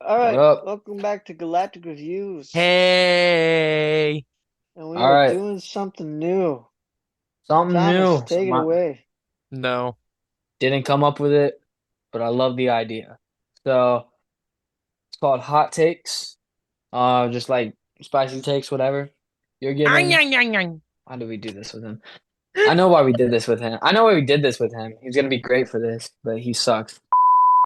All What right, up? welcome back to Galactic Reviews. Hey. And we All are right, doing something new. something Thomas, new. take it away. No. Didn't come up with it, but I love the idea. So it's called Hot Takes. Just like spicy takes, whatever. You're Ay, giving. ay, ay, ay. Why do we do this with him? I know why we did this with him. I know why we did this with him. He's gonna be great for this, but he sucks.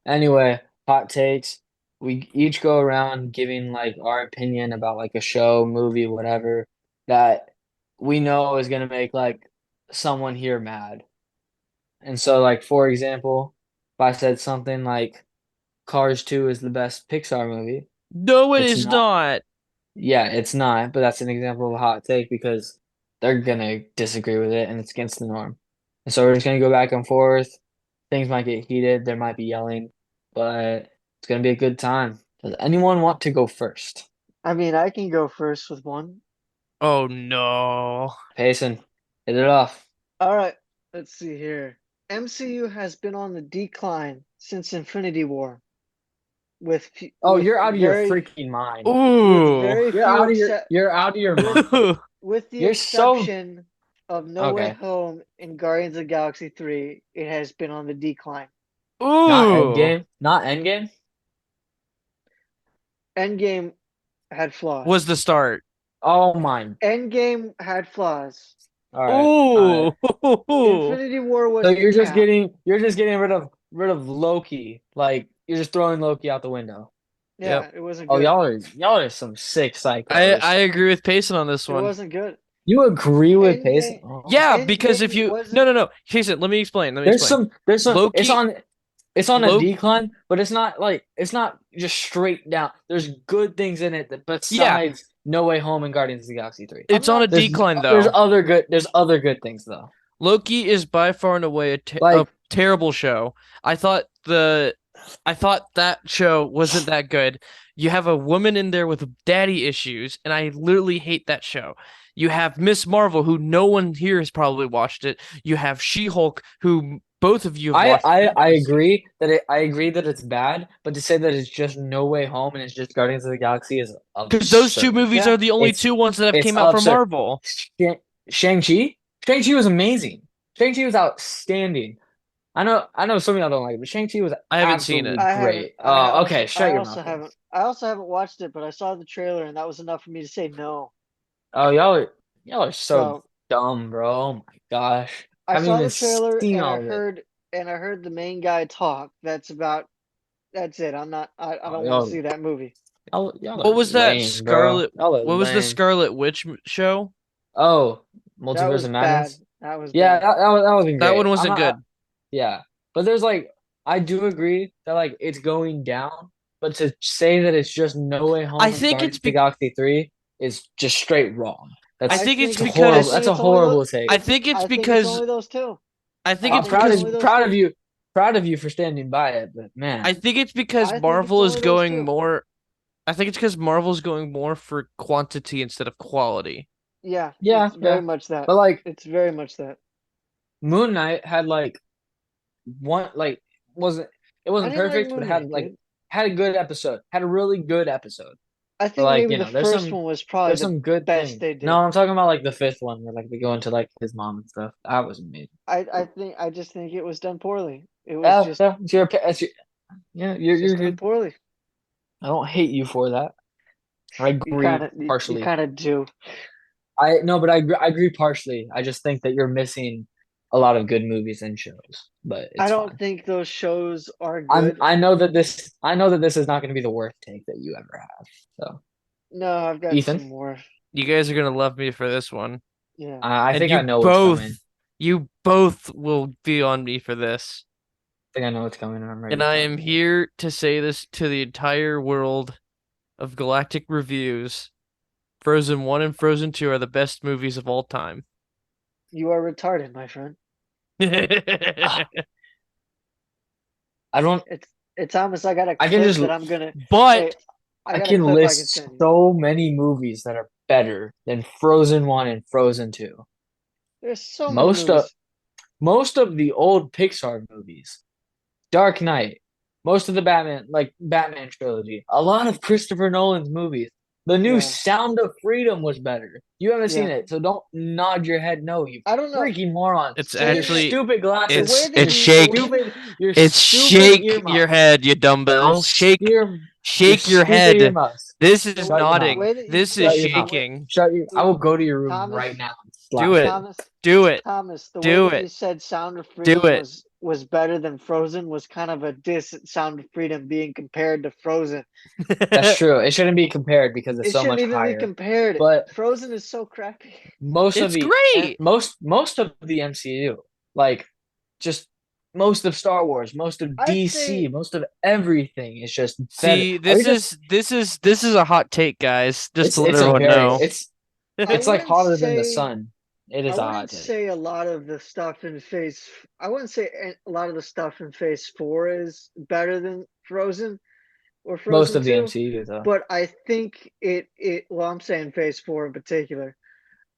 Anyway, hot takes. We each go around giving like our opinion about like a show, movie, whatever that we know is gonna make like someone here mad. And so, like, for example, if I said something like Cars 2 is the best Pixar movie, No, it it's is not. not. Yeah, it's not, but that's an example of a hot take because they're gonna disagree with it and it's against the norm. And so we're just gonna go back and forth. Things might get heated, there might be yelling, but it's gonna be a good time. Does anyone want to go first? I mean, I can go first with one. Oh no. Payson, hit it off. All right, let's see here. MCU has been on the decline since Infinity War, with Oh, you're out of your freaking mind. Ooh. You're out of your with mind. Ooh. with the You're so exception of No Way okay. Home and Guardians of the Galaxy 3, it has been on the decline. Not Ooh. Endgame. Not Endgame. Endgame had Was flaws. the start. Oh my. Endgame had flaws. All right. All right. Ooh. Infinity War So was the cap. you're just getting rid of Loki. Like you're just throwing Loki out the window. Yep. Yeah, it wasn't Oh, good. y'all are some sick I psychos. agree with Payson on this It one. wasn't good. You agree with Payson? Endgame, Oh. Yeah, because if Endgame you wasn't. no, Sh- Payson, let me explain. Let me explain. There's some Loki it's on a Loki decline, but it's not like it's not just straight down. There's good things in it that yeah, besides No Way Home and Guardians of the Galaxy 3. I'm it's on a not. decline though. There's other good things though. Loki is by far and away a Like terrible show. I thought the I thought that show wasn't that good. You have a woman in there with daddy issues, and I literally hate that show. You have Miss Marvel, who no one here has probably watched it. You have She-Hulk, who both of you have watched the I episode. agree that I agree that it's bad, but to say that it's just No Way Home and it's just Guardians of the Galaxy is Because those two absurd. movies are Yeah, the only It's two ones that have it's came out from absurd. Marvel. Shang-Chi? Shang-Chi was amazing. Shang-Chi was outstanding. I know some of y'all don't like it, but Shang-Chi was I haven't seen it. absolutely I haven't. great. Oh, okay, I shut your also mouth then. haven't. I also haven't watched it, but I saw the trailer, and that was enough for me to say no. Oh, y'all are so So dumb, bro. Oh my gosh. I Haven't saw even the trailer, seen and all of it. I heard the main guy talk. That's about. That's it. I'm not. I Oh, don't want to see that movie. y'all What are was that lame, bro. Scarlet? Y'all are What was the lame. Scarlet Witch show? Oh, That Multiverse was of bad. Madness. That was Yeah, bad. that wasn't That great. one I'm wasn't not. good. Yeah, but there's like I do agree that like it's going down, but to say that it's just No Way I Home and think it's Guardians of the be Galaxy 3 is just straight wrong. I I think it's think That's a it's. I horrible. because think That's a it's only those. horrible take. I think it's I think it's because only those two. I think I it's think it's because only those two. Proud of you for standing by it, but man, I think it's because I think it's Marvel is only those going two. more I think it's because Marvel's going more for quantity instead of quality. Yeah, yeah, it's very yeah. much that. But like It's very much that. Moon Knight had like one like wasn't it I wasn't didn't like perfect, but Moon had Knight, like dude. had a good episode. Had a really good episode. I But think like, maybe the first one was probably there's the some good best things. they No, did. I'm talking about like the fifth one where like they go into like his mom and stuff. That was amazing. I just think it was done poorly. It was Yeah, just yeah, yeah, it's you're just done good. poorly. I don't hate you for that. I agree You partially. kind of do. I no, but I agree partially. I just think that you're missing a lot of good movies and shows, but I it's don't fine. think those shows are good. I know that this is not going to be the worst take that you ever have. So, No, I've got Ethan, some more. You guys are gonna love me for this one. Yeah. I And think I know what's coming. you both will be on me for this. I think I know what's coming, and I'm And ready I for am it. here to say this to the entire world of Galactic Reviews. Frozen 1 and Frozen 2 are the best movies of all time. You are retarded, my friend. Ah, I don't. It's Thomas, I got a I can clip just. that I'm gonna But wait. I I got a can clip I can list send you. so many movies that are better than Frozen 1 and Frozen 2. There's so many Most of movies. most of the old Pixar movies. Dark Knight. most of the Batman trilogy, a lot of Christopher Nolan's movies. The new Yeah. Sound of Freedom was better. You haven't seen Yeah. it, so don't nod your head no, you I don't know. freaking moron. It's The way Your actually stupid glasses. way that it's he- Your the shake. way- stupid, your It's stupid shake your earmuffs. head, you dumbbell. Your Shake your shake your stupid head. earmuffs. This is The Shut your mouth. nodding. way that you This is Shut your said, mouth. shaking. Shut your. I will go to your room Thomas, right now. and Do slap it. you. Thomas, Do it. Thomas, the way Do that it. you said Sound of Do Freedom it. was better than Frozen was kind of a diss at Sound of Freedom being compared to Frozen. That's true. It shouldn't be compared because it's It so shouldn't much even be higher. compared. But Frozen is so crappy. most of It's the great. most of the MCU, like just most of Star Wars, most of I'd DC, say most of everything is just better. See, Are you just this is a hot take, guys. Just to let it's a everyone very know. I it's like wouldn't hotter than the say sun. It I is a hot wouldn't take. say a lot of the stuff in Phase. I wouldn't say a lot of the stuff in Phase 4 is better than Frozen or Most Frozen of the 2, MCU though. but I think it. Well, I'm saying Phase 4 in particular.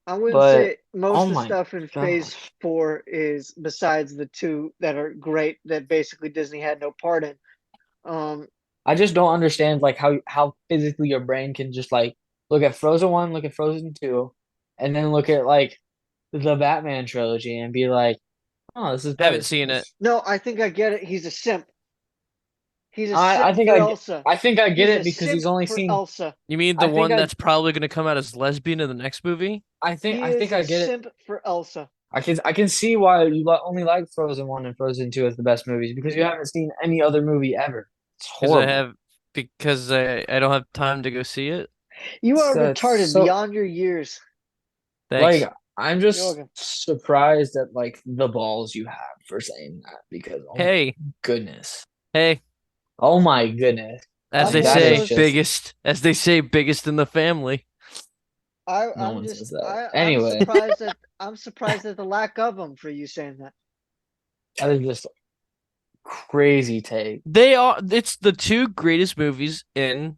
I wouldn't But say most oh of the my stuff in Phase gosh. 4 is besides the two that are great that basically Disney had no part in. Um, I just don't understand like how physically your brain can just like look at Frozen 1, look at Frozen 2, and then look at like the Batman trilogy and be like, "Oh, this is Haven't better." seen it. no, I think I get it. He's a simp. He's a I simp think for Elsa. I think I get He's it a because he's simp only for seen You Elsa. mean the I think one that's probably going to come out as lesbian in the next movie? He I think is I a get it. simp for Elsa. I can see why you only like Frozen 1 and Frozen 2 as the best movies because you haven't seen any other movie ever. It's Because horrible. I don't have time to go see it. You are It's retarded so beyond your years. Thanks. like I'm You're just welcome. surprised at like the balls you have for saying that because oh my Hey, goodness. hey, Oh my goodness. as I'm they Like one that of say, is those. just biggest in the family. no I'm one just. says that. I'm Anyway, surprised at the lack of them for you saying that. that is just crazy take. It's the two greatest movies in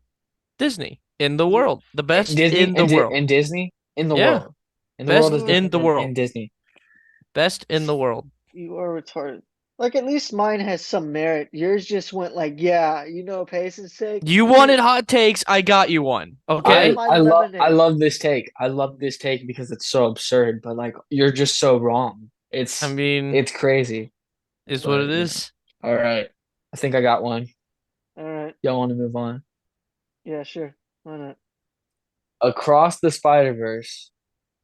Disney, in the You world. The best Disney in the world. and Disney in the Yeah, world. In the world best is you are in different the than world. in Disney. Best in the world. you are retarded. Like at least mine has some merit. Yours just went like, yeah, patience sake. You wanted hot takes, I got you one. Here's Okay? my lemonade. I love this take. I love this take because it's so absurd, but like you're just so wrong. I mean, It's crazy. is what But it is. all right. I think I got one. All right. Y'all want to move on? Yeah, sure. Why not? Across the Spider-Verse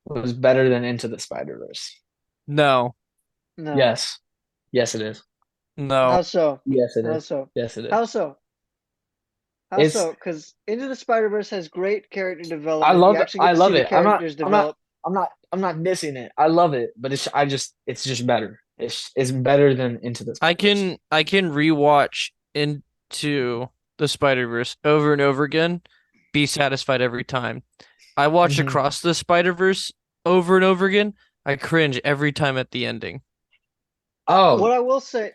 was better than Into the Spider-Verse. No. No. Yes. Yes, it is. No. How so? Yes, it How is. so? Yes, it is. How so? How It's so? Because Into the Spider Verse has great character development. You actually I get to see love the it. characters develop. I'm not dissing it. I love it, but it's just better. It's better than Into the Spider-Verse. I can rewatch Into the Spider-Verse over and over again, be satisfied every time. I watch Mhm. Across the Spider-Verse over and over again. I cringe every time at the ending. Oh, What I will say,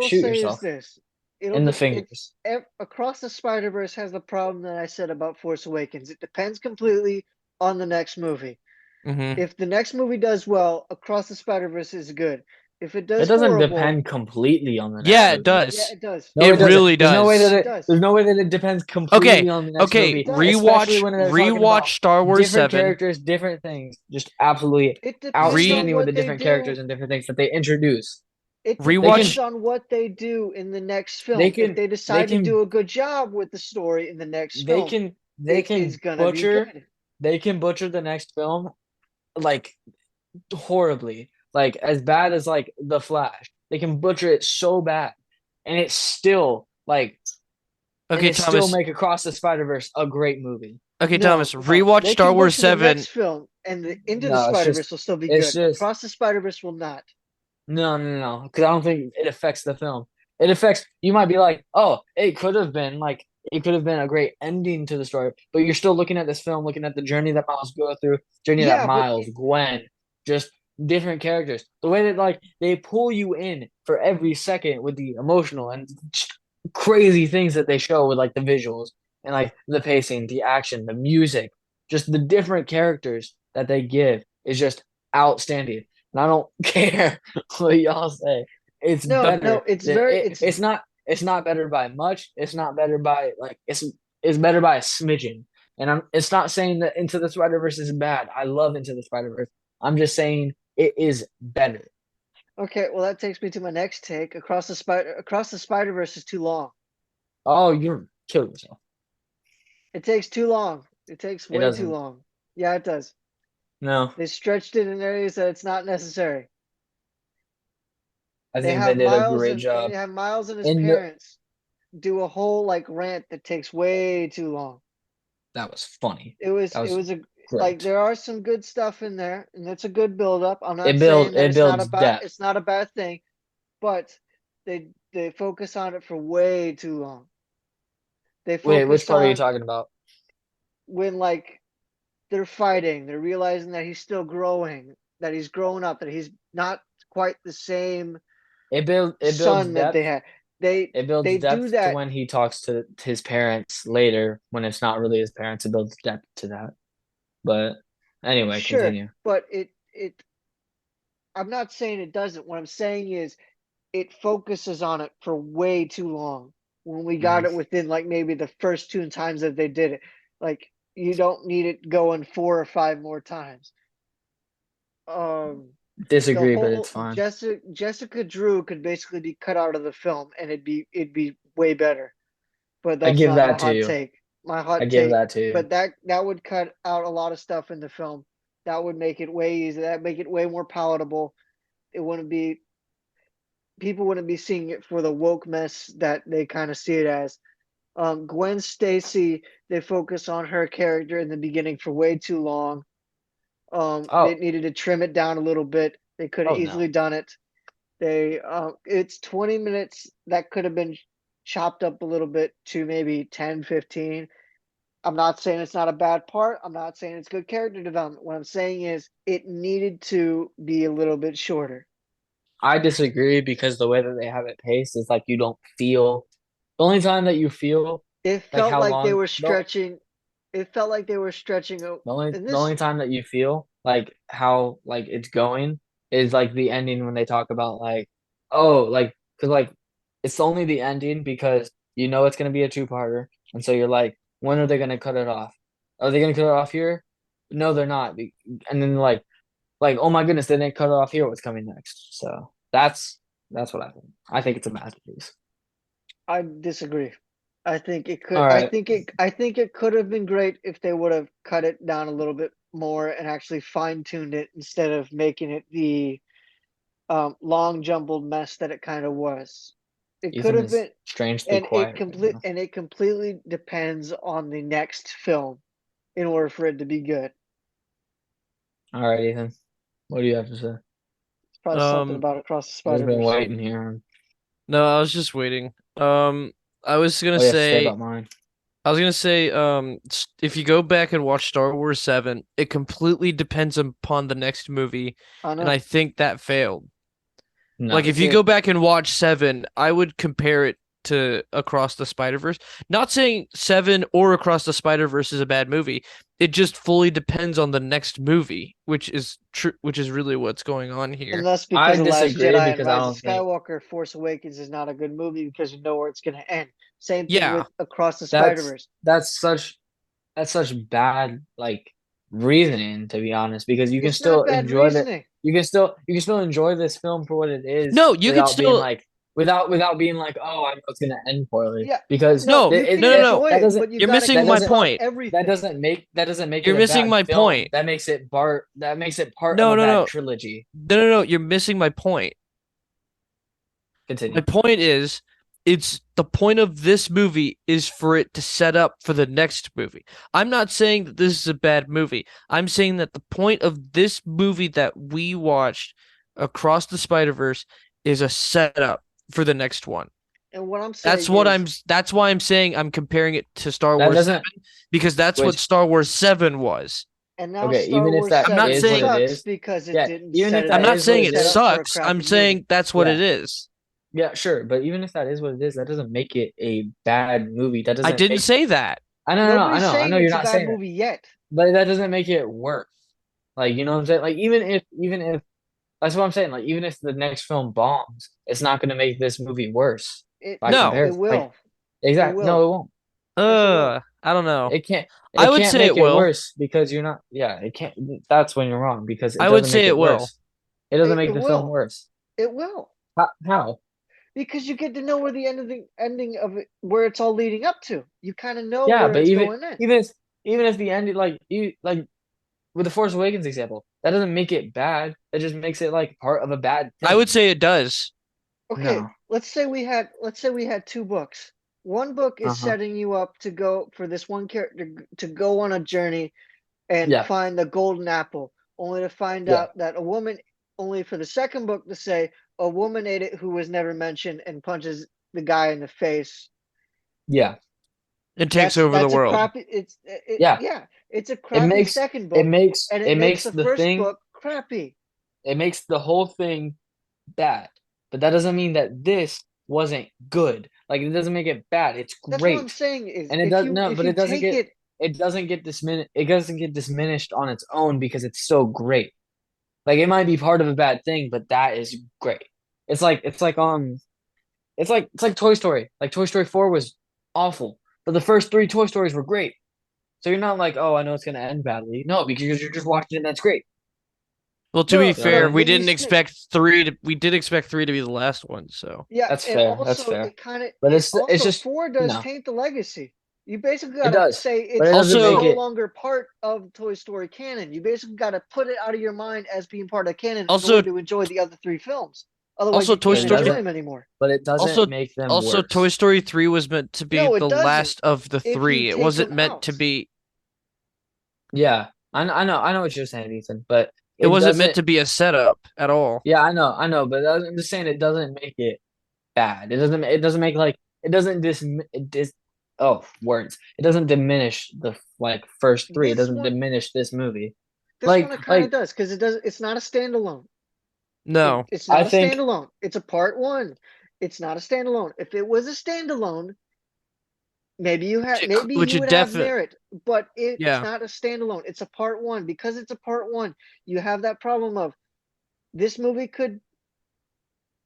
shoot is yourself this: in the fingers. Across the Spider Verse has the problem that I said about Force Awakens. It depends completely on the next movie. Hmm If the next movie does well, Across the Spider Verse is good. If it It does doesn't horrible, depend completely on the next Yeah, it movie. yeah, does. it does. No, It it doesn't. really There's no way does. that It does. there's no way that it depends Okay, completely on the next okay. movie, does. especially Rewatch when they're talking about Star Wars different 7. characters, different things, just absolutely It depends on outstanding with the what they different characters do. and different things that they introduce. It They can depends Rewatch on what they do in the next they film. If can they they decide to can do a good job with the story in the next they film, can they it is can gonna be butcher good. the next film like horribly, like as bad as like The Flash. They can butcher it so bad, and it's still like and Okay, it still Thomas. make Across the Spider-Verse a great movie. Okay, No, Thomas. no, Rewatch they Star can Wars butcher the 7. next film, and the Into the No, Spider Verse will still be it's good. just Across the Spider Verse will not. no, because I don't think it affects the film. It affects you might be like, oh, it could have been a great ending to the story, but you're still looking at this film, looking at the journey that Miles go through, journey that Yeah, but Miles, Gwen, just different characters. The way that like they pull you in for every second with the emotional and just crazy things that they show with like the visuals and like the pacing, the action, the music, just the different characters that they give is just outstanding. And I don't care what y'all say. It's no, better. it's very, It's not It's not better by much. It's not better by like it's better by a smidgen. And it's not saying that Into the Spider-Verse is bad. I love Into the Spider-Verse. I'm just saying it is better. Okay, well that takes me to my next take. Across the Spider-Verse is too long. Oh, you're killing yourself. It takes too long. It takes It way too doesn't. long. Yeah, it does. No, They stretched it in areas that it's not necessary. I think they did a great job. They have Miles and his And the, parents do a whole like rant that takes way too long. that was funny. That It was was a like great. there are some good stuff in there, and it's a good build up. I'm not saying that It builds depth. it's not a bad thing, but they focus on it for way too long. They Wait, which focus part are you on talking about? when like they're fighting, they're realizing that he's still growing, that he's grown up, that he's not quite the same It builds son that they depth. had. It builds They do depth to that, when he talks to his parents later when it's not really his parents. It builds depth to that. But anyway, sure, continue. but it I'm not saying it doesn't. What I'm saying is it focuses on it for way too long when we got Mm, it within like maybe the first two times that they did it. Like you don't need it going 4 or 5 more times. The disagree, but it's whole fine. Jessica Drew could basically be cut out of the film and it'd be way better. But I that's give not my that to hot you. take. My I hot give take, that to you. but that would cut out a lot of stuff in the film. That would make it way easier. That make it way more palatable. It wouldn't be people wouldn't be seeing it for the woke mess that they kind of see it as. Gwen Stacy, they focus on her character in the beginning for way too long. They Oh, needed to trim it down a little bit. They could have oh easily no. done it. It's 20 minutes that could have been chopped up a little bit to maybe 10, 15. I'm not saying it's not a bad part. I'm not saying it's good character development. What I'm saying is it needed to be a little bit shorter. I disagree because the way that they have it paced is like you don't feel the only time that you feel It like felt how like they long were stretching. It felt like they were stretching. And the this, only time that you feel like how like it's going is like the ending when they talk about like oh like because like it's only the ending because you know it's gonna be a two-parter and so you're like when are they gonna cut it off? Are they gonna cut it off here? No, they're not. And then like oh my goodness, they didn't cut it off here. What's coming next? So that's what I think. I think it's a masterpiece. I disagree. I think it could. All right. I think it could have been great if they would have cut it down a little bit more and actually fine tuned it instead of making it the long jumbled mess that it kind of was. It could Ethan have is been, strangely quiet right now. and it completely depends on the next film in order for it to be good. All right, Ethan. What do you have to say? It's probably something Um, about Across the I've just Spider been Verse. waiting here. no, I was just waiting. I was gonna What do you have to say say about mine? if you go back and watch Star Wars 7, it completely depends upon the next movie, I and know I think that failed. Like No. it if you did. go back and watch 7, I would compare it to Across the Spider-Verse. Not saying 7 or Across the Spider-Verse is a bad movie. It just fully depends on the next movie, which is really what's going on And here. that's I because The Last disagree Jedi and because I Rise of don't think Skywalker Force Awakens is not a good movie because you know where it's going to end. Same thing Yeah. with Across the Spider that's Verse. that's such that's such bad like reasoning to be honest because you can It's not still bad enjoy that reasoning. you can still enjoy this film for what it is No, you could without being still like without being like oh I know it's gonna end poorly Yeah, because no, No, you can no, no, no. enjoy that it, doesn't but you You're got to missing that my count doesn't out point. everything. that doesn't make it You're a missing bad my film point. that makes it part of No, a no, bad no. trilogy. No, no, no. You're missing my point. My Continue. point is, it's the point of this movie is for it to set up for the next movie. I'm not saying that this is a bad movie. I'm saying that the point of this movie that we watched, Across the Spider-Verse, is a setup for the next one. And what I'm saying is, That's why I'm saying I'm comparing it to Star That Wars doesn't 7 because that's what which Star Wars 7 was. and now okay, Star even if Wars that I'm not 7 is what saying it sucks is, because it yeah, didn't even if set it I'm that up. not is what saying It it it set is, up for a sucks. I'm crappy movie. saying that's what it yeah, is. yeah, sure. But even if that is what it is, that doesn't make it a bad movie. That I doesn't didn't make say that. Nobody's I know saying you're it's a not bad saying that, movie yet. but that doesn't make it worse. Like, you know what I'm saying? Like, even if that's what I'm saying. Like, even if the next film bombs, it's not going to make this movie worse. by No. It comparison. Like will. It exactly. No, will. it won't. Yes, it will. I don't know. It can't. I It would can't say make it it will. worse because you're not. Yeah, it can't. That's when you're wrong because it I would doesn't make say it it will. worse. It doesn't It make the film will. worse. It will. How? Because you get to know where the ending of it, where it's all leading up to. You kind of know Yeah, where but it's going in. even if the ending like with the Force Awakens example, that doesn't make it bad. It just makes it like part of a bad I would thing. say it does. Okay, No. let's say we had two books. One book is Uh-huh. setting you up to go for this one character to go on a journey and Yeah. find the golden apple, only to find Yeah. out that a woman, only for the second book to say a woman ate it who was never mentioned and punches the guy in the face. Yeah. It takes That's over the that's a world. crappy. Yeah. Yeah, it's a It crappy makes second book, and it it makes makes the the first thing book crappy. it makes the whole thing bad. But that doesn't mean that this wasn't good. Like it doesn't make it bad. It's That's what I'm great. saying is And it if does you no, if but you take it, it doesn't get diminished on its own because it's so great. Like it might be part of a bad thing, but that is great. It's like Toy Story. Like Toy Story 4 was awful, but the first three Toy Stories were great. So you're not like, oh, I know it's gonna end badly. No, because you're just watching it. That's great. Well, to be no, You know what I fair, but mean? we when you didn't split, expect three to. We did expect three to be the last one. So yeah, That's and fair. That's also fair. it kind of But it it's also just four does no. taint the legacy. You basically It gotta does, say but it doesn't it's make also, no it. longer part of Toy Story canon. You basically gotta put it out of your mind as being part of canon in also, order to enjoy the other three films. Otherwise, also, you Toy But can't it Story. enjoy doesn't. them anymore. But it doesn't Also, make them also, Toy worse. Story 3 was meant to be No, it the doesn't. last of the If you three. It take wasn't them meant to out, be. Yeah, I know what you're saying, Ethan. But It it wasn't meant doesn't. to be a setup at all. Yeah, I know. But I'm just saying it doesn't make it bad. It doesn't make like it doesn't oh words. It doesn't diminish the like first three. It this doesn't one, diminish this movie. this Like one, it kind of like does because it does. It's not a standalone. No, It's I not a think standalone. It's a part one. It's not a standalone. If it was a standalone, maybe which you it would have definitely. merit, but it's Yeah, not a standalone. It's a part one. Because it's a part one, you have that problem of this movie could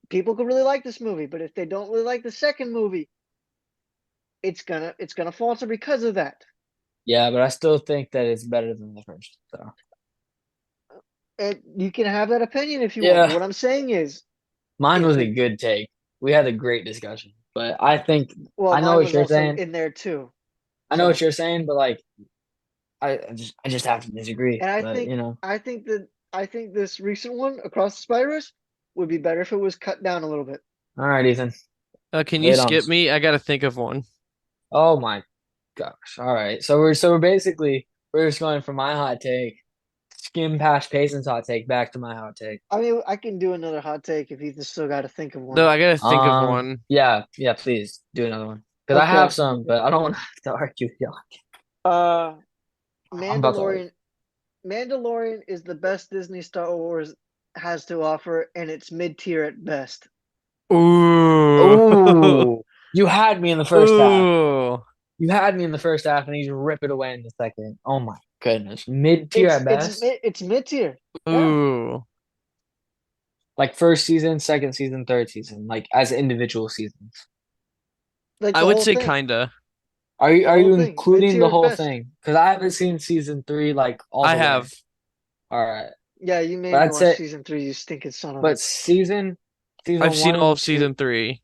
people could really like this movie, but if they don't really like the second movie, it's gonna falter because of that. yeah, but I still think that it's better than the first. So And you can have that opinion if you want. yeah, What I'm saying is, mine if was a it good take. We had a great discussion, but I think well, I know mine what was you're also saying. in there too. I know what So, you're saying, but like I just have to disagree. and But you know, I think this recent one, Across the Spider-Verse, would be better if it was cut down a little bit. all right, Ethan, can lay you it on skip us. me? I gotta think of one. Oh my gosh! All right, so we're basically we're just going from my hot take, skim past Payson's hot take, back to my hot take. I mean, I can do another hot take if you still got to think of No, one. I gotta think of one. Yeah, please do another one because I have Okay. some, but I don't want to have to argue with you. Uh, I'm about to argue. Mandalorian. Mandalorian is the best Disney Star Wars has to offer, and it's mid tier at best. Ooh, Ooh, you had me in the first half. ooh, You had me in the first half, and he's rip it away in the second. Oh my goodness, mid tier at best. It's mid tier. Yeah, ooh. Like first season, second season, third season, like as individual seasons. like I the would whole say thing. kinda. The Are whole you thing. Mid including tier the at whole best. thing? Because I haven't seen season three like all I the way. have. All right, Yeah, you made but me I'd watch say, season three. You stinking son of a. but season I've seen one all and of two, season three.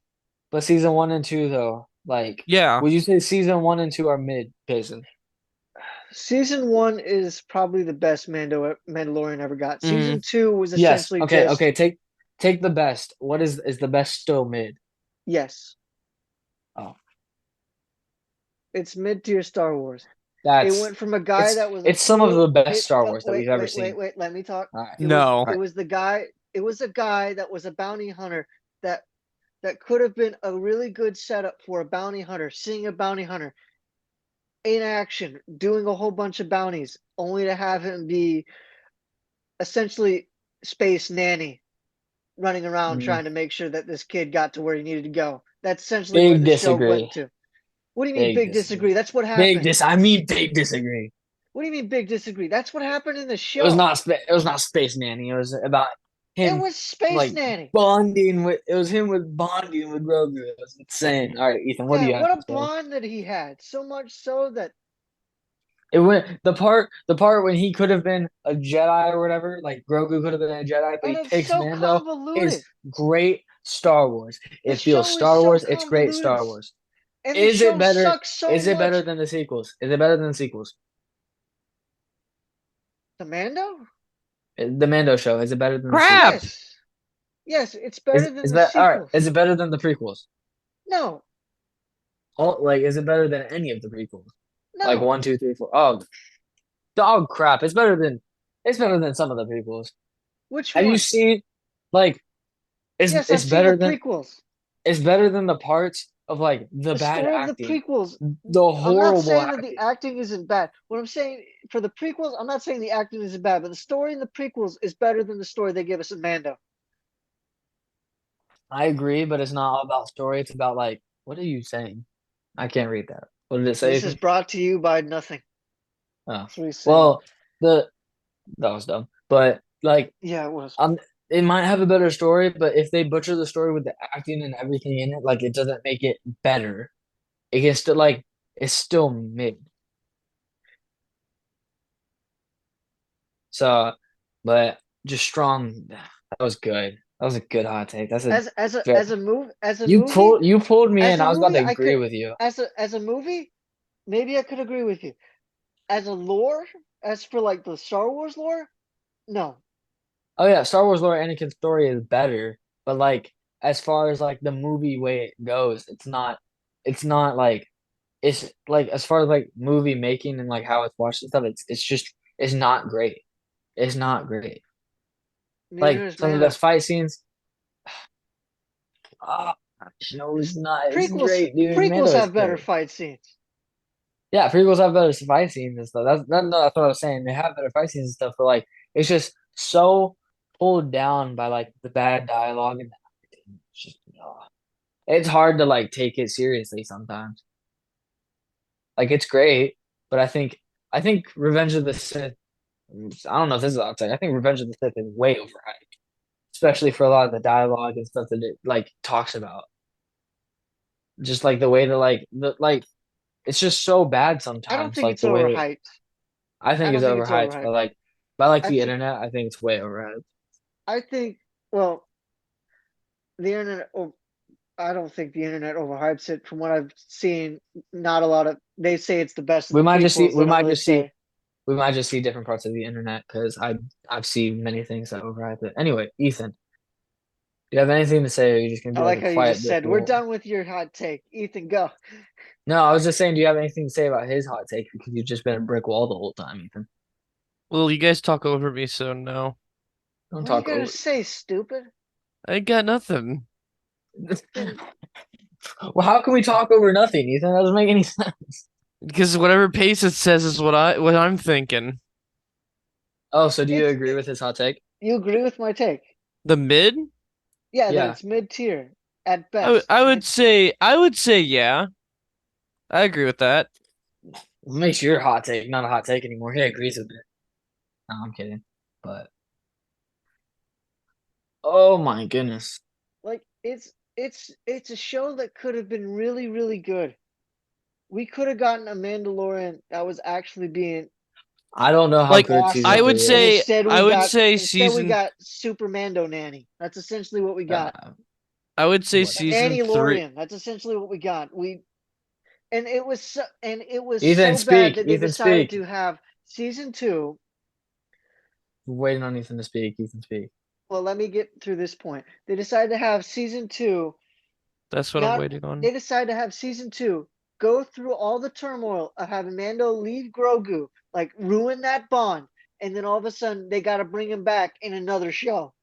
but season one and two though, like, Yeah. would you say season one and two are mid Jason? Season one is probably the best Mandalorian ever got. Hmm. Season two was Yes. essentially Okay. just Okay. Take the best. What is the best still mid? yes, Oh, it's mid tier Star Wars. It that's went from a guy that was a it's some of the cool best hit. Star Wars that Wait, we've ever wait, wait, seen. wait. Let me talk. All right. No. It All right. was the guy. It was a guy that was a bounty hunter that could have been a really good setup for a bounty hunter. Seeing a bounty hunter in action, doing a whole bunch of bounties, only to have him be essentially space nanny running around Mm, trying to make sure that this kid got to where he needed to go. That's essentially where big the show went disagree. to. What do you mean Big big disagree. disagree? That's what happened. I mean big disagree. What do you mean big disagree? That's what happened in the It was show. not it was not Space Nanny. It was about It him was Space like Nanny. bonding with. It was him with bonding with Grogu. It was insane. All right, Ethan, what do Yeah, you have what to a say? bond that he had. So much so that It went the part when he could have been a Jedi or whatever, like Grogu could have been a Jedi, but and he it's picks so Mando, is convoluted. great Star Wars. The It feels show is Star so Wars. It's great convoluted. Star Wars. And the Is it show better? sucks so Is it better much. than the sequels? Is it better than the sequels? The Mando? The Mando show, is it better than the Crap. sequels? Yes. Yes, it's better than Is the that all right? sequels. Is it better than the prequels? No, Like, is it better than any of the prequels? Like no. 1, 2, 3, 4. Oh, dog crap! It's better than some of the prequels. Which Have you ones? seen like it's Yes, I've it's seen the better than prequels. it's better than the parts of like the The bad story of the acting, prequels. the I'm not horrible saying that the acting. acting isn't bad. What I'm saying for the prequels, I'm not saying the acting isn't bad, but the story in the prequels is better than the story they give us in Mando. I agree, but it's not all about story. It's about like what are you saying? I can't read that. What did it say, This is Ethan? brought to you by nothing. Oh, That's what he's saying. well, the that was dumb. But like, Yeah, it was. it might have a better story, but if they butcher the story with the acting and everything in it, like it doesn't make it better. It can still like it's still mid. So, but just strong. That was good. That was a good hot take. That's a As a fair. as a move as a You movie pulled me as in. a I was about movie to I agree could with you. as a movie maybe I could agree with you. As a lore, as for like the Star Wars lore, no. Oh yeah, Star Wars lore Anakin's story is better, but like as far as like the movie way it goes, it's not. It's not like it's like as far as like movie making and like how it's watched and stuff. It's just it's not great. It's not great. Neither Like is some of the Mando. best fight scenes. Ah, no, it's not. It's great, dude. Prequels Mando is have better great. fight scenes. Yeah, prequels have better fight scenes and stuff. That's what I was saying. They have better fight scenes and stuff, but like it's just so pulled down by like the bad dialogue and everything. It's just it's hard to like take it seriously sometimes. Like it's great, but I think Revenge of the Sith. I don't know if this is outside. I think Revenge of the Sith is way overhyped, especially for a lot of the dialogue and stuff that it like talks about. Just like the way to like it's just so bad I don't sometimes. think Like it's the way overhyped. I I think don't it's think it's overhyped, overhyped. but like by like I the think internet, I think it's way overhyped. I think well, the internet I don't think the internet overhypes it. From what I've seen, not a lot of they say it's the best of We the might just see prequels. They we don't might really just see say. we might just see different parts of the internet because I've seen many things that overhype it. Anyway, Ethan, do you have anything to say, or are you just gonna I be like like a how you quiet just brick said, "We're wall? done with your hot take." Ethan, go. No, I was just saying, do you have anything to say about his hot take? Because you've just been a brick wall the whole time, Ethan. Well, you guys talk over me, so no. Don't What are you talk gonna over. say, stupid? I got nothing. Then Well, how can we talk over nothing, Ethan? That doesn't make any sense. Because whatever pace it says is what I'm thinking. Oh, so do you it's agree with his hot take? you agree with my take. The mid? Yeah, that Yeah. it's mid tier at I would best. I And would it's say I would say yeah. I agree with that. What makes your hot take not a hot take anymore? He agrees with it. No, I'm kidding. But oh my goodness. like it's a show that could have been really, really good. We could have gotten a Mandalorian that was actually being I don't know how Like good season I awesome. would three And is. say instead I we would got say instead we season got Super Mando Nanny. That's essentially what we got. Uh, I would say whatever. season Nanny 3. Lorian. That's essentially what we got. And it was so Ethan, bad speak. that they Ethan, decided speak. to have season 2. We're waiting on Ethan to speak. Ethan, speak. Well, let me get through this point. They decided to have season 2. That's what I'm Not waiting on. They decided to have season 2 go through all the turmoil of having Mando leave Grogu, like ruin that bond, and then all of a sudden they got to bring him back in another show.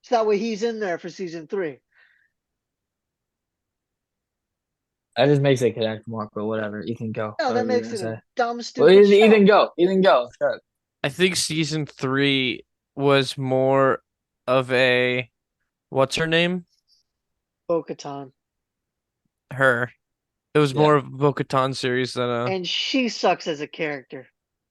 So that way he's in there for season 3. That just makes it connect more, but whatever. Ethan, go. No, that Whatever you're makes gonna it a say. dumb, Well, stupid Ethan, show. go. Ethan, go. Shut up. I think season 3 was more of a what's her name? Bo-Katan. Her. It was more Yeah. of a Bo-Katan series than a And she sucks as a character.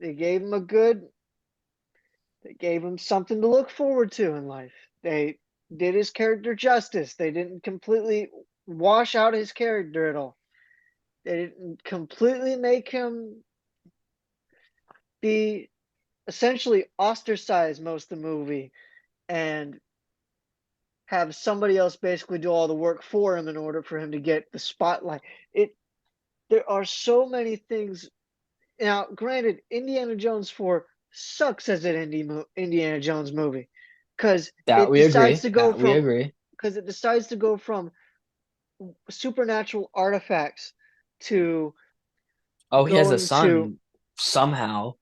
They gave him a good. They gave him something to look forward to in life. They did his character justice. They didn't completely wash out his character at all. They didn't completely make him be essentially ostracized most of the movie and have somebody else basically do all the work for him in order for him to get the spotlight. It There are so many things. Now, granted, Indiana Jones 4 sucks as an Indiana Jones movie because That it we decides agree. to go That we from agree. because it decides to go from supernatural artifacts to Oh, he has a going to son somehow.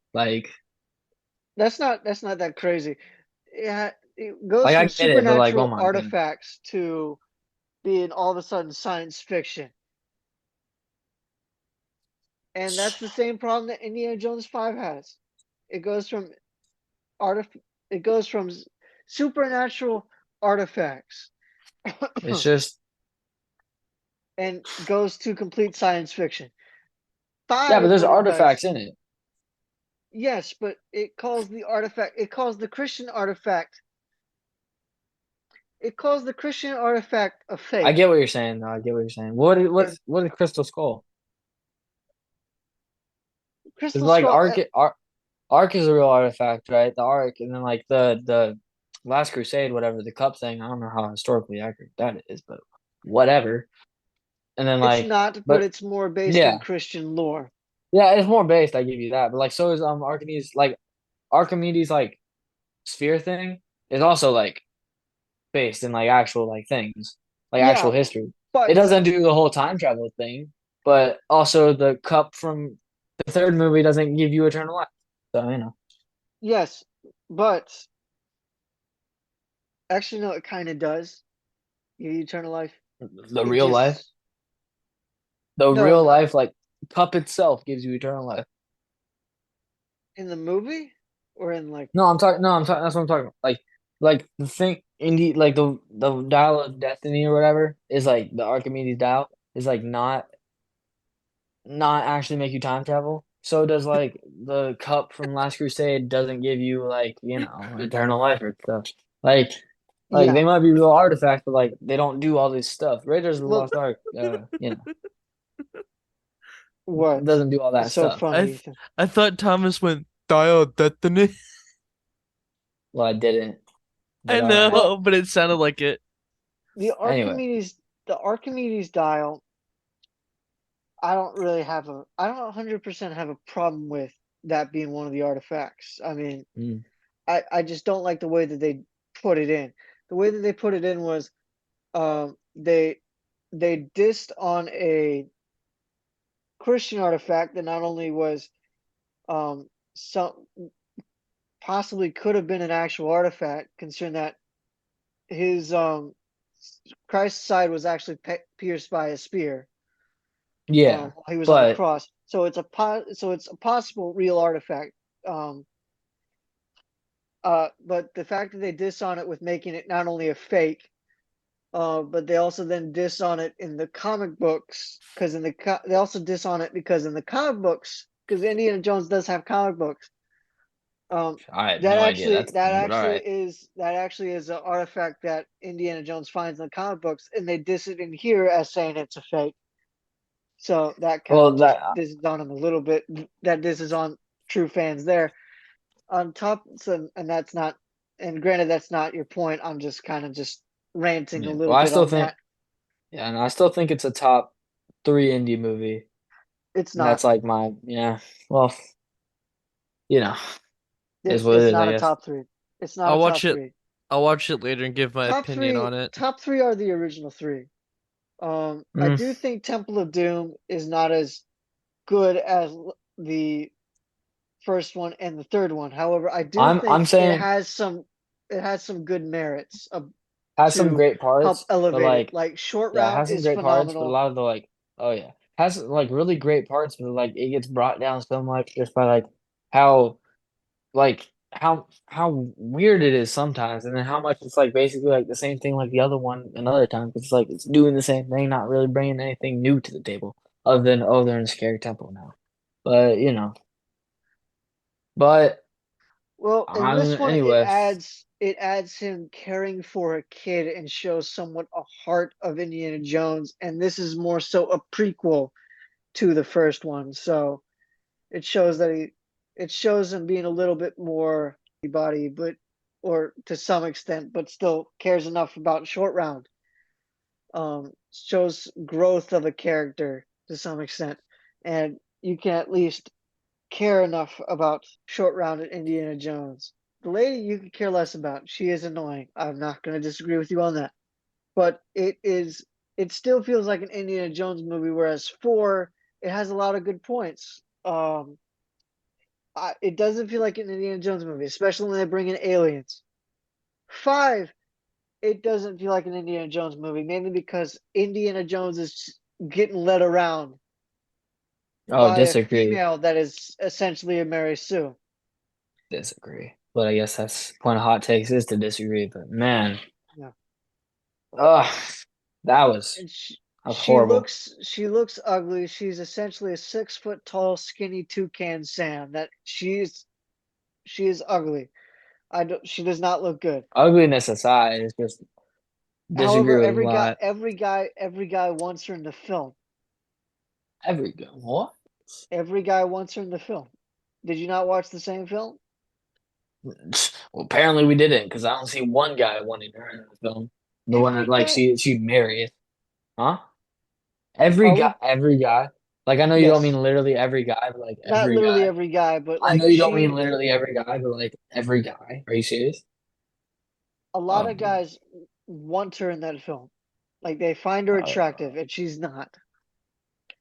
that's not that crazy. Yeah, it goes I from get it, but like, oh supernatural my god. artifacts to being all of a sudden science fiction. And that's the same problem that Indiana Jones 5 has. It goes from artif- it goes from supernatural artifacts It's just and goes to complete science fiction. yeah, but 5 there's what it does, artifacts in it. yes, but it calls the Christian artifact, a I fake. get what you're saying, though. I get what you're saying. It's What is Crystal Skull? Because Crystal like Skull. Ark is a real artifact, right? The Ark, and then like the Last Crusade, whatever the cup thing. I don't know how historically accurate that is, but whatever. And then It's like, not, but but it's more based in yeah, Christian lore. yeah, it's more based. I give you that, but like so is Archimedes like sphere thing is also like based in like actual like things, like actual Yeah, history. It but doesn't do the whole time travel thing, but also the cup from the third movie doesn't give you eternal life. So you know, yes, but actually, no, it kind of does. Give you eternal life. the It real life, just the no, real no, life like cup itself gives you eternal life. in the movie or in like No, I'm talking. No, I'm talking. That's what I'm talking about. Like the thing, indie, like the dial of destiny or whatever is like the Archimedes dial is like not actually make you time travel. So does like the cup from Last Crusade doesn't give you like, eternal life or stuff. Like yeah. they might be real artifacts, but like they don't do all this stuff. Raiders of the Well, Lost Ark, what? doesn't do all that It's so stuff. funny, Ethan. I thought Thomas went dial destiny. Well, I didn't, I but all right. Well, know, but it sounded like it. the Anyway, Archimedes, the Archimedes dial, I don't 100% have a problem with that being one of the artifacts. I mean, mm, I just don't like the way that they put it in. The way that they put it in was, um, they they dissed on a Christian artifact that not only was some possibly could have been an actual artifact, considering that his Christ's side was actually pierced by a spear yeah, while he was on the but cross. So it's a possible real artifact. Um, but the fact that they diss on it with making it not only a fake, but they also then diss on it in the comic books because they also diss on it because in the comic books, because Indiana Jones does have comic books. I had no idea that's a thing. But all right. That actually is an artifact that Indiana Jones finds in the comic books, and they diss it in here as saying it's a fake. So that kind Well, of just that disses on him a little bit. That disses on true fans there. On top, so and that's not, and granted that's not your point. I'm just kind of just ranting a yeah. little Well, I bit still on think that. yeah, and I still think it's a top three indie movie. It's And that's not. like my yeah. Well, you know, is what It's it is, not I a guess. top three. It's not a I'll top watch it. three. I'll watch it later and give my opinion on it. Top three are the original three. I Mm. do think Temple of Doom is not as good as the first one and the third one. However, I do I'm think saying it has some good merits has some to great help parts, but elevate it. like Like Short yeah, it Route has some is great parts, but a phenomenal. lot of the like oh yeah. Has like really great parts, but like it gets brought down so much just by how how weird it is sometimes, and then how much it's like basically like the same thing like the other one another time. It's like it's doing the same thing, not really bringing anything new to the table other than they're in a scary temple now. But But Well, in this one, anyway, it adds him caring for a kid and shows somewhat a heart of Indiana Jones, and this is more so a prequel to the first one. So it shows that it shows him being a little bit more body, but or to some extent, but still cares enough about Short Round. Shows growth of a character to some extent, and you can at least care enough about Short Round and Indiana Jones. The lady you could care less about. She is annoying. I'm not going to disagree with you on that. But it still feels like an Indiana Jones movie, whereas 4, it has a lot of good points. It doesn't feel like an Indiana Jones movie, especially when they bring in aliens. 5, it doesn't feel like an Indiana Jones movie, mainly because Indiana Jones is getting led around oh, by a disagree, female that is essentially a Mary Sue. disagree. But I guess that's the point of hot takes is to disagree. But man, Yeah. ugh, that was And that was horrible. she looks ugly. She's essentially a 6 foot tall, skinny toucan Sam. That she is ugly. I don't, she does not look good. Ugliness aside, it's just disagree However, with a lot. every guy wants her in the film. Every go what? Every guy wants her in the film. Did you not watch the same film? Well, apparently we didn't because I don't see one guy wanting her in the film. The one that Every like guy. she marries, huh? Are we? Every guy. Like I know you don't mean Yes. literally every guy, but like Not every literally guy. every guy, but I know like you don't mean literally every guy, but like every guy. Are you serious? a lot Oh, of dude. guys want her in that film. Like they find her attractive, and she's not.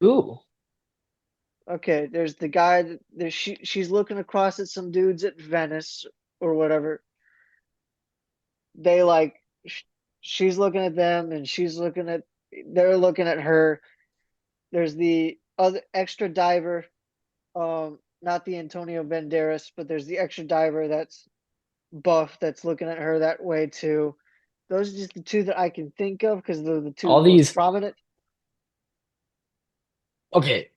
Ooh. Okay, there's the guy that she's looking across at some dudes at Venice or whatever. They like she's looking at them and they're looking at her. There's the other extra diver, not the Antonio Banderas, but there's the extra diver that's buff that's looking at her that way too. Those are just the two that I can think of because they're the two All most these prominent. okay.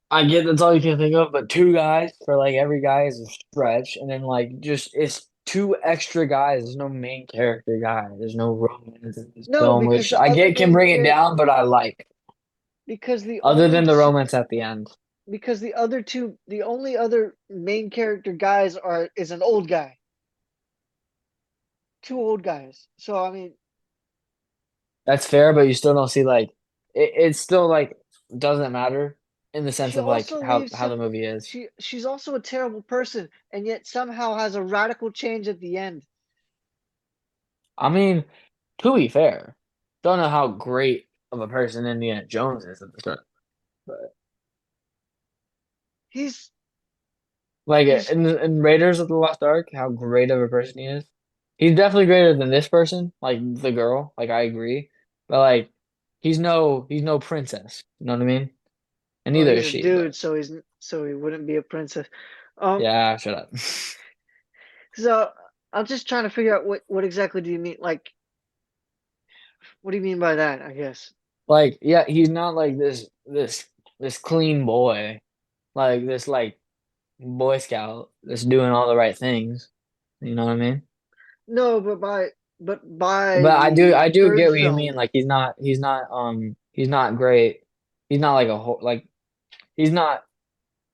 I get that's all you can think of, but two guys for like every guy is a stretch, and then like just it's two extra guys. There's no main character guy. There's no romance in this No, film, because which the I other get can main bring it character, down, but I like. because the Other only than the romance at the end. because the only other main character guys is an old guy, two old guys. So I mean, That's fair, but you still don't see like it's still like doesn't matter in the sense she of like also leaves how the him. movie is. She's also a terrible person, and yet somehow has a radical change at the end. I mean, to be fair, don't know how great of a person Indiana Jones is at the start, but He's like he's in Raiders of the Lost Ark, how great of a person he is. He's definitely greater than this person, like the girl. Like I agree, but like he's no princess. You know what I mean? And well, neither he's is a she. But dude, so he wouldn't be a princess. Um, yeah, shut up. so I'm just trying to figure out what exactly do you mean? Like, what do you mean by that? I guess. Like, yeah, he's not like this clean boy, like this like Boy Scout that's doing all the right things. You know what I mean? No, but by But the I do third get what you mean. film, Like he's not great. He's not like a whole like he's not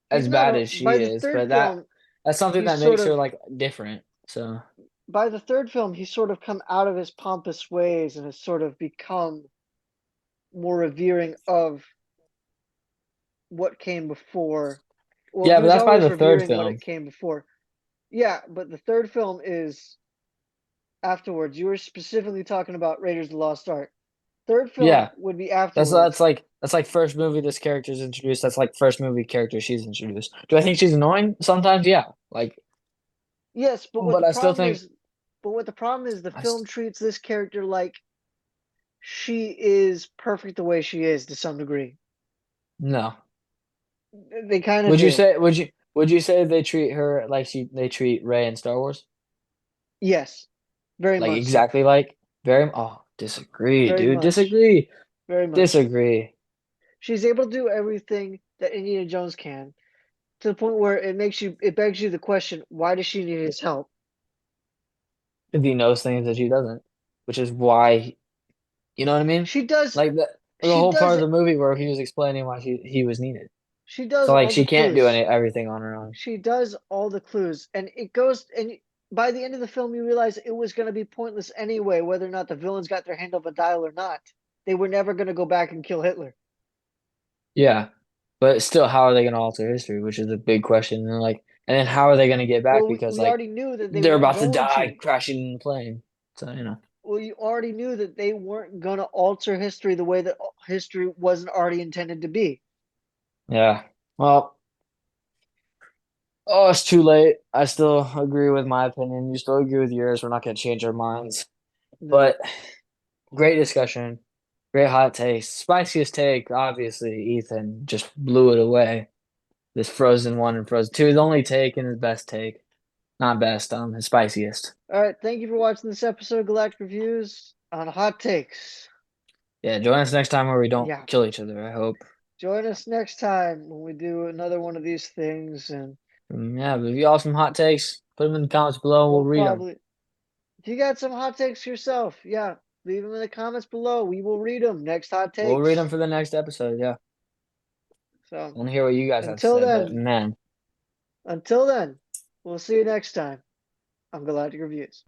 he's as not bad a as by she the is, third but film, that's something he's that sort makes her of like different. So by the third film, he's sort of come out of his pompous ways and has sort of become more revering of what came before. Well, yeah, he but was that's by always the third revering what it film. came before. Yeah, but the third film is afterwards. You were specifically talking about Raiders of the Lost Ark. Third film Yeah, would be afterwards. that's like first movie this character's introduced. That's like first movie character she's introduced. Do I think she's annoying? Sometimes, yeah. Like, Yes, but I still think what the problem is, the I film st treats this character like she is perfect the way she is to some degree. no. They kind of do. Would you say they treat her like they treat Rey in Star Wars? Yes, very Like much so. exactly like very oh disagree, Very dude. much. Disagree. Very much. Disagree. She's able to do everything that Indiana Jones can. to the point where it begs you the question, why does she need his help? If he knows things that she doesn't, which is why, you know what I mean? She does, Like the she whole part does, of the movie where he was explaining why he was needed. she does So like all the she can't do clues. everything on her own. She does all the clues, and it goes, and by the end of the film, you realize it was going to be pointless anyway, whether or not the villains got their hand on the dial or not. They were never going to go back and kill Hitler. Yeah. But still, how are they going to alter history? Which is a big question. And then how are they going to get back? Well, Because we like already knew that they they're weren't about to going die to. crashing in the plane. So Well, you already knew that they weren't going to alter history the way that history wasn't already intended to be. yeah. Well, oh, it's too late. I still agree with my opinion. You still agree with yours. We're not going to change our minds. No. But great discussion. Great hot takes. Spiciest take, obviously, Ethan just blew it away. This Frozen 1 and Frozen 2 is the only take and his best take. Not best, his spiciest. All right. Thank you for watching this episode of Galactic Reviews on Hot Takes. Yeah, join us next time where we don't Yeah. kill each other, I hope. Join us next time when we do another one of these things, and Yeah, but if you all have some hot takes, put them in the comments below and we'll we'll read them. probably. If you got some hot takes yourself, yeah, leave them in the comments below. We will read them next hot We'll read them takes. for the next episode, yeah. So I want to hear what you guys have to until say, but then, man. until then, we'll see you next time on Galactic Reviews.